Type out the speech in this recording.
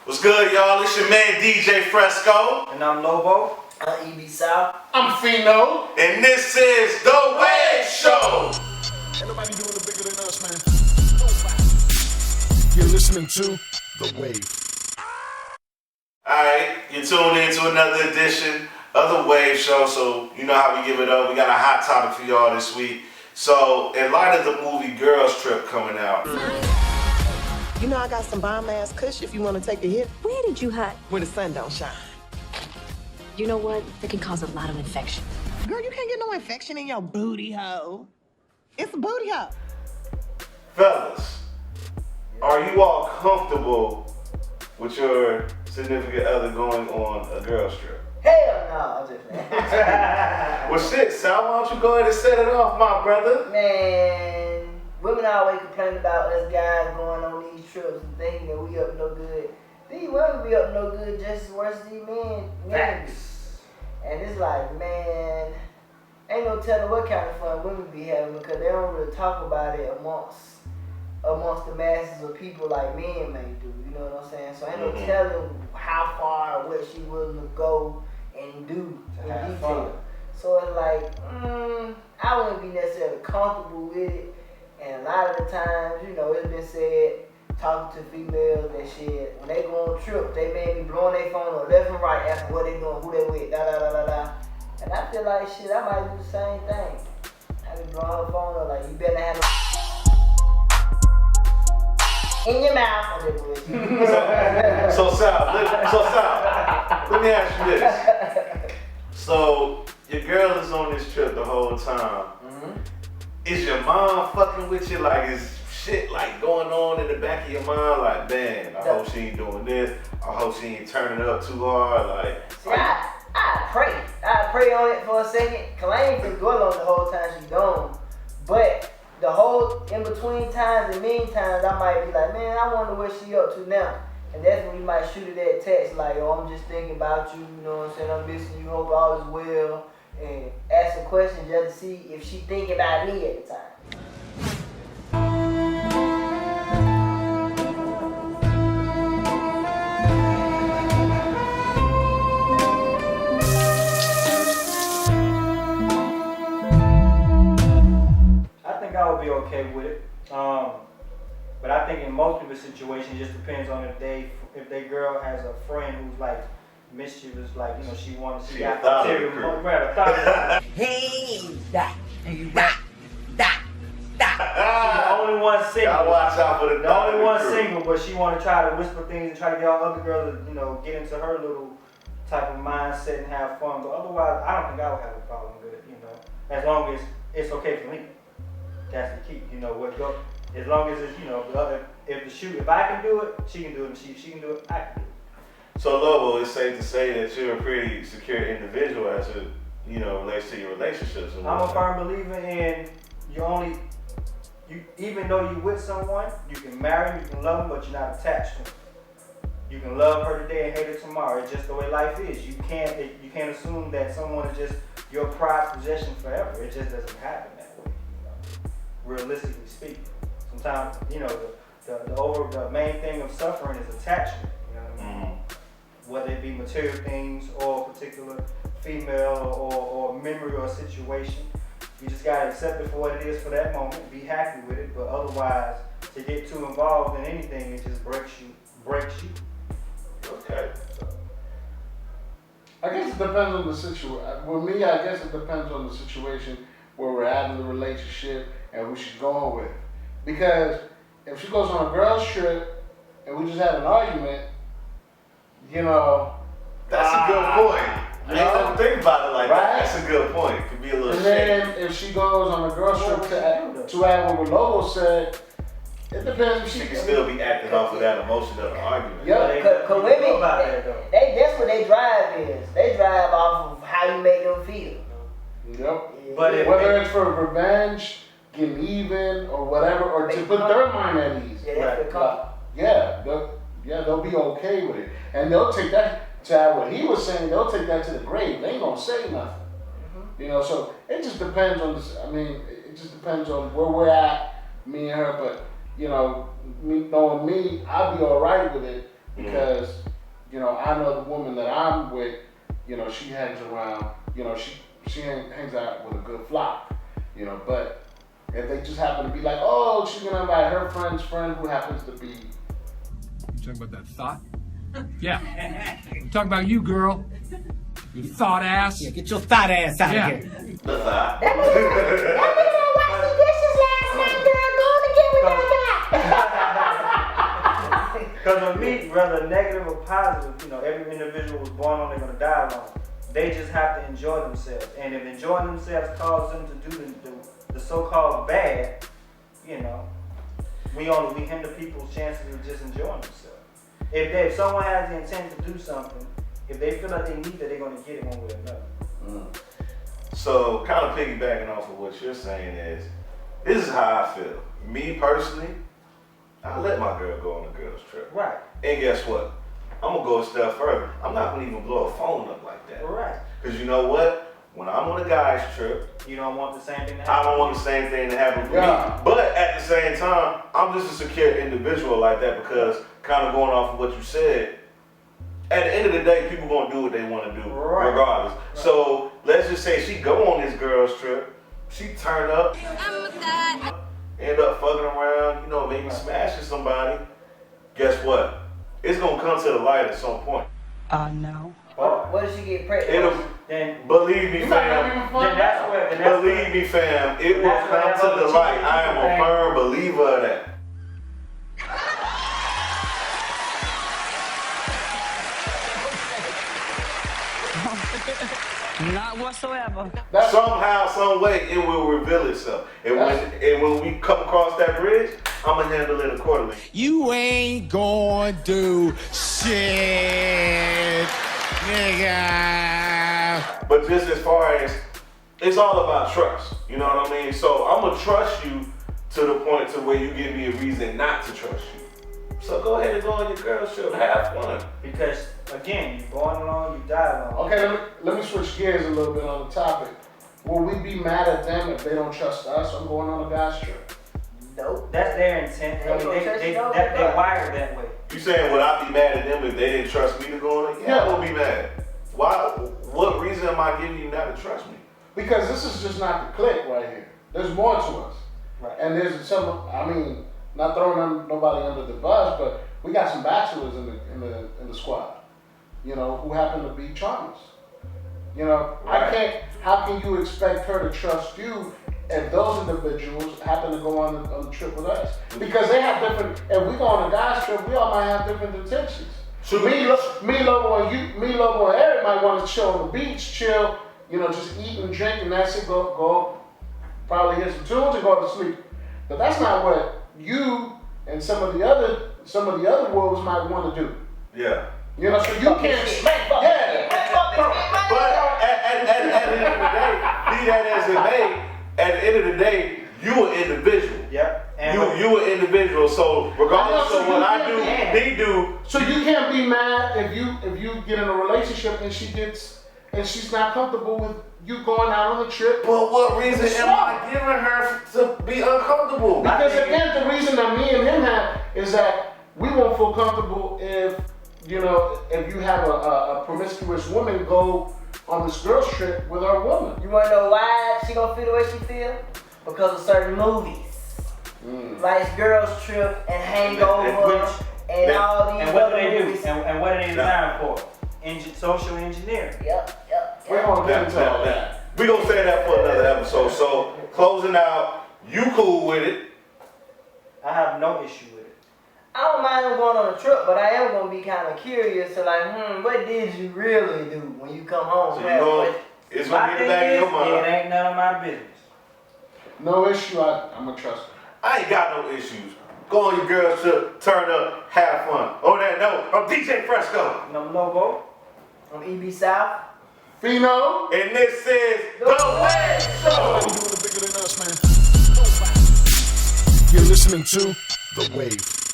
What's good, y'all? It's your man DJ Fresco. And I'm Lobo. I'm EB South. I'm Fino. And this is The Wave Show. Ain't nobody doing it bigger than us, man. You're listening to The Wave. Alright, you tuned in to another edition of The Wave Show. So, you know how we give it up. We got a hot topic for y'all this week. So, in light of the movie Girls Trip coming out. You know I got some bomb-ass kush if you want to take a hit. Where did you hide? Where the sun don't shine. You know what? That can cause a lot of infection. Girl, you can't get no infection in your booty hole. It's a booty hole. Fellas, are you all comfortable with your significant other going on a girls trip? Hell no, I'm just playing. Well, shit, Sal, why don't you go ahead and set it off, my brother? Man, women always complain about us guys going on these trips and thinking that we up no good. These women be up no good just as worse as these men. Facts. And it's like, man, ain't no telling what kind of fun women be having because they don't really talk about it amongst the masses of people like men may do. You know what I'm saying? So ain't no telling how far or what she willing to go and do in detail. So it's like, I wouldn't be necessarily comfortable with it. And a lot of the times, you know, it's been said, talking to females that shit, when they go on trips, they may be blowing their phone on left and right, asking what they doing, who they with, da da da da da. And I feel like shit, I might do the same thing. I be blowing her phone up like, you better have in your mouth. So Sal, let me ask you this. So, your girl is on this trip the whole time. Is your mom fucking with you? Like, is shit like going on in the back of your mind? Like, man, I hope she ain't doing this. I hope she ain't turning up too hard. Like, see, I pray on it for a second. Cause I ain't finna go along the whole time she gone. But the whole in between times and mean times, I might be like, man, I wonder what she up to now. And that's when you might shoot her that text like, oh, I'm just thinking about you. You know what I'm saying? I'm missing you. Hope all is well. And ask some questions just to see if she thinking about me at the time. I think I would be okay with it. But I think in most people's situations, it just depends on if they girl has a friend who's like mischievous, like, you know, she got ulterior motive. Hey, that. The only one single. gotta watch out for The only one single, but she want to try to whisper things and try to get all other girls to, you know, get into her little type of mindset and have fun. But otherwise, I don't think I would have a problem with it, you know, as long as it's okay for me. That's the key, you know. As long as it's, you know, if I can do it, she can do it. And she can do it, I can do it. So Lobo, it's safe to say that you're a pretty secure individual as it, you know, relates to your relationships. And I'm a firm believer in even though you're with someone, you can marry them, you can love them, but you're not attached to them. You can love her today and hate her tomorrow. It's just the way life is. You can't assume that someone is just your prized possession forever. It just doesn't happen that way. You know? Realistically speaking, sometimes, you know, the main thing of suffering is attachment. You know what I mean? Whether it be material things or a particular female or memory or situation. You just gotta accept it for what it is for that moment, be happy with it, but otherwise, to get too involved in anything, it just breaks you. Okay. I guess it depends on the situation. With me, I guess it depends on the situation where we're at in the relationship and who she's going with. Because if she goes on a girl's trip and we just had an argument, you know. That's a good point. I ain't gonna think about it like that. That's a good point. It could be a little And shady. then if she goes on a girl's trip to add what Lobo said, it depends if She can still be acting off of that emotion of the argument. Yeah. Cause women, that's what they drive is. They drive off of how you make them feel. Yep. But whether it's for revenge, getting even, or whatever, or to put their mind at ease. They'll be okay with it, and they'll take that. To what he was saying, they'll take that to the grave. They ain't gonna say nothing. You know, so it just depends on this. I mean, it just depends on where we're at, me and her. But you know, knowing me, I'll be all right with it. because, you know, I know the woman that I'm with, you know, she hangs around, you know, she hangs out with a good flock, you know, but if they just happen to be like, oh, she's gonna invite her friend's friend who happens to be. You talking about that thought? Yeah. I'm talking about you, girl. You thought ass. Yeah, get your thought ass out Yeah. of here. The thought. That nigga washed the dishes last night, girl. Go on and get what y'all got. Because with me, whether negative or positive, you know, every individual was born on, they're going to die alone. They just have to enjoy themselves. And if enjoying themselves causes them to do the so-called bad, you know, we hinder people's chances of just enjoying themselves. If someone has the intent to do something, if they feel like they need it, they're going to get it one way or another. So, kind of piggybacking off of what you're saying is, this is how I feel. Me personally, I let my girl go on a girl's trip. Right. And guess what? I'm gonna go a step further. I'm not gonna even blow a phone up like that. Right. Cause you know what? When I'm on a guy's trip, You don't want the same thing to I happen. don't want the same thing to happen to Yeah. me. But at the same time, I'm just a secure individual like that because kind of going off of what you said, at the end of the day, people gonna do what they want to do Right. regardless. Right. So let's just say she go on this girl's trip, she turn up, end up fucking around, you know, maybe smashing somebody. Guess what? It's gonna come to the light at some point. No. What if she get pregnant? It'll, Then believe me, You might not fam. even Then find that's out. where. Believe me, fam. It will That's where come that to whole the light. teenage I am a thing- firm believer of that. Not whatsoever. That's Somehow, some way, it will reveal itself. And when we come across that bridge, I'm gonna handle it accordingly. You ain't gonna do shit, nigga. But just as far as, it's all about trust. You know what I mean? So I'm gonna trust you to the point to where you give me a reason not to trust you. So go ahead and go on your girl's trip, have fun. Because again, you're born alone, you die alone. okay. Let me switch gears a little bit on the topic. Will we be mad at them if they don't trust us on going on a guy's trip? Nope. That's their intent. I mean, they wired that way. You saying would I be mad at them if they didn't trust me to go on it? Yeah, I will be mad. Why? What reason am I giving you not to trust me? Because this is just not the clique right here. There's more to us. Right. And there's some, I mean, not throwing nobody under the bus, but we got some bachelors in the squad, you know, who happen to be charmers. You know, Right. how can you expect her to trust you if those individuals happen to go on the trip with us? Because they have different, if we go on a guy's trip, we all might have different intentions. So me, Lobo, and Eric might want to chill on the beach, chill, you know, just eat and drink, and that's it. Go, probably hit some tunes and go to sleep. But that's not what you and some of the other wolves might want to do. Yeah. You know, so you can't. Yeah. But at the end of the day, be that as it may, at the end of the day, you an individual. Yep. And You an individual. So regardless I know, so of what you I do, can't. he do. So you can't be mad if you get in a relationship and she's not comfortable with you going out on a trip. But what reason am I giving her to be uncomfortable? Because again, the reason that me and him have is that we won't feel comfortable if you have a promiscuous woman go on this girl's trip with her woman. You wanna know why she gonna feel the way she feel? Because of certain movies. Like Girls Trip and Hangover and all these And what do other they do? movies. And what are they designed for? Social engineering. Yep. We're gonna get into all that. We gonna say that for another episode. So closing out, you cool with it? I have no issue with it. I don't mind them going on a trip, but I am gonna be kind of curious to like, what did you really do when you come home? So you going? It's gonna be in the back of your It mind. ain't none of my business. No issue. I'm gonna trust her. I ain't got no issues. Go on your girl trip, turn up, have fun. On that note, I'm DJ Fresco. No logo. I'm EB South. Fino. And this is The Wave Show. You're listening to The Wave.